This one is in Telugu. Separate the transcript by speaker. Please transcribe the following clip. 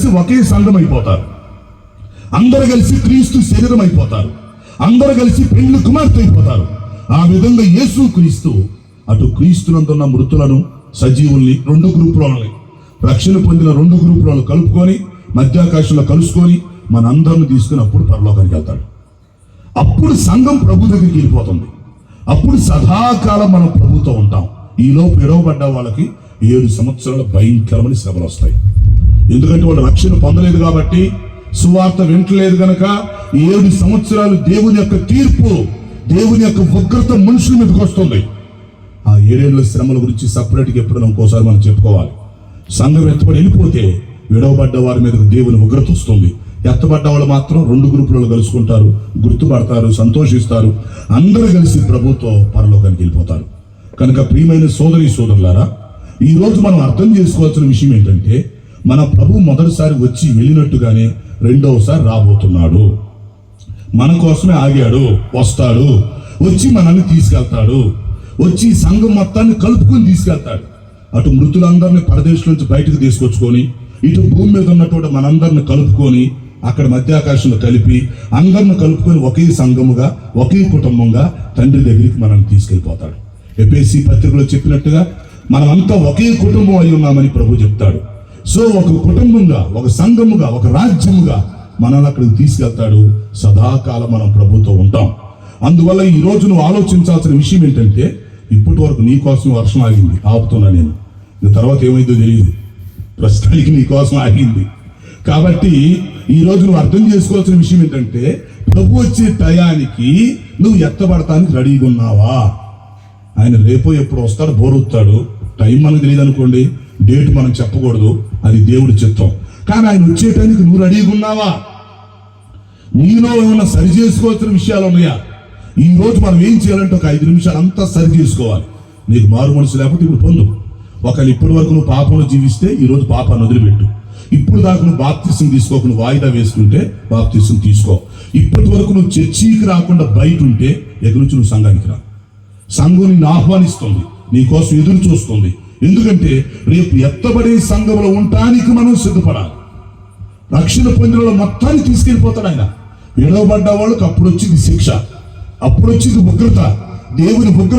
Speaker 1: కలిసి ఒకే సంఘం అయిపోతారు, అందరు కలిసి క్రీస్తు శరీరం అయిపోతారు, అందరు కలిసి పెండ్లి కుమార్తె అయిపోతారు. ఆ విధంగా యేసు క్రీస్తు అటు క్రీస్తునందున్న మృతులను సజీవుల్ని రెండు గ్రూపులని, రక్షణ పొందిన రెండు గ్రూపులను కలుపుకొని మధ్యాకాశంలో కలుసుకొని మన అందరిని తీసుకుని అప్పుడు పరలోకానికి వెళ్తాడు. అప్పుడు సంఘం ప్రభు దగ్గరికి వెళ్ళిపోతుంది. అప్పుడు సదాకాలం మనం ప్రభుతో ఉంటాం. ఈలోపు ఎడవబడ్డ వాళ్ళకి 7 సంవత్సరాల భయంకరమైన శ్రమలు వస్తాయి. ఎందుకంటే వాళ్ళు రక్షణ పొందలేదు కాబట్టి, సువార్త వింటలేదు గనక 7 సంవత్సరాలు దేవుని యొక్క తీర్పు, దేవుని యొక్క ఉగ్రత మనుషుల మీదకి వస్తుంది. ఆ 7 ఏళ్ళ శ్రమల గురించి సపరేట్గా ఎప్పుడైనా ఇంకోసారి మనం చెప్పుకోవాలి. సంఘం ఎత్తబడి వెళ్ళిపోతే విడవబడ్డ వారి మీదకు దేవుని ఉగ్రత వస్తుంది. ఎత్తబడ్డ వాళ్ళు మాత్రం 2 గ్రూపులలో కలుసుకుంటారు, గుర్తుపడతారు, సంతోషిస్తారు, అందరూ కలిసి ప్రభుతో పరలోకానికి వెళ్ళిపోతారు. కనుక ప్రియమైన సోదరి సోదరులారా, ఈ రోజు మనం అర్థం చేసుకోవాల్సిన విషయం ఏంటంటే, మన ప్రభు మొదటిసారి వచ్చి వెళ్ళినట్టుగానే రెండవసారి రాబోతున్నాడు. మన కోసమే ఆగాడు, వస్తాడు, వచ్చి మనల్ని తీసుకెళ్తాడు, వచ్చి సంఘం మొత్తాన్ని కలుపుకొని తీసుకెళ్తాడు. అటు మృతులందరినీ పరదేశం నుంచి బయటకు తీసుకొచ్చుకొని, ఇటు భూమి మీద ఉన్నటువంటి మనందరిని కలుపుకొని అక్కడ మధ్యాకాశంలో కలిపి అందరిని కలుపుకొని ఒకే సంఘముగా, ఒకే కుటుంబంగా తండ్రి దగ్గరికి మనల్ని తీసుకెళ్ళిపోతాడు. ఎఫెసీ పత్రికలో చెప్పినట్టుగా మనమంతా ఒకే కుటుంబం అయి ఉన్నామని ప్రభు చెప్తాడు. సో ఒక కుటుంబంగా, ఒక సంఘముగా, ఒక రాజ్యముగా మనల్ని అక్కడికి తీసుకెళ్తాడు. సదాకాలం మనం ప్రభుతో ఉంటాం. అందువల్ల ఈ రోజు నువ్వు ఆలోచించాల్సిన విషయం ఏంటంటే, ఇప్పటి వరకు నీ కోసం వర్షం ఆగింది, ఆపుతున్నా నేను, తర్వాత ఏమైందో తెలియదు, ప్రస్తుతానికి నీ కోసం ఆగింది. కాబట్టి ఈ రోజు నువ్వు అర్థం చేసుకోవాల్సిన విషయం ఏంటంటే, ప్రభు వచ్చే టయానికి నువ్వు ఎత్తబడటానికి రెడీగా ఉన్నావా? ఆయన రేపో ఎప్పుడు వస్తాడు, బోరుతాడు, టైం మనకు తెలియదు అనుకోండి, డేట్ మనం చెప్పకూడదు, అది దేవుడి చిత్తం. కానీ ఆయన వచ్చేటానికి నువ్వు రెడీగా ఉన్నావా? నీలో ఏమన్నా సరి చేసుకోవాల్సిన విషయాలు ఉన్నాయా? ఈ రోజు మనం ఏం చేయాలంటే ఒక 5 నిమిషాలు అంతా సరి చేసుకోవాలి. నీకు మారు మనసు లేకపోతే ఇప్పుడు పొందు. ఒకవేళ ఇప్పటి వరకు నువ్వు పాపంలో జీవిస్తే ఈ రోజు పాపాన్ని వదిలిపెట్టు. ఇప్పుడు దాకా నువ్వు బాప్తిసం తీసుకోకుండా వాయిదా వేసుకుంటే బాప్తిసం తీసుకో. ఇప్పటి వరకు నువ్వు చర్చికి రాకుండా బయట ఉంటే ఎక్కడి నుంచి నువ్వు సంఘానికి రా. సంఘం నిన్ను ఆహ్వానిస్తుంది, నీ కోసం ఎదురు చూస్తుంది. ఎందుకంటే రేపు ఎత్తబడే సంఘంలో ఉండటానికి మనం సిద్ధపడాలి. రక్షణ పొందిన మొత్తాన్ని తీసుకెళ్ళిపోతాడు ఆయన. విడవబడ్డ వాళ్ళకి అప్పుడు వచ్చింది శిక్ష, అప్పుడు వచ్చింది ఉగ్రత, దేవుని ఉగ్రత.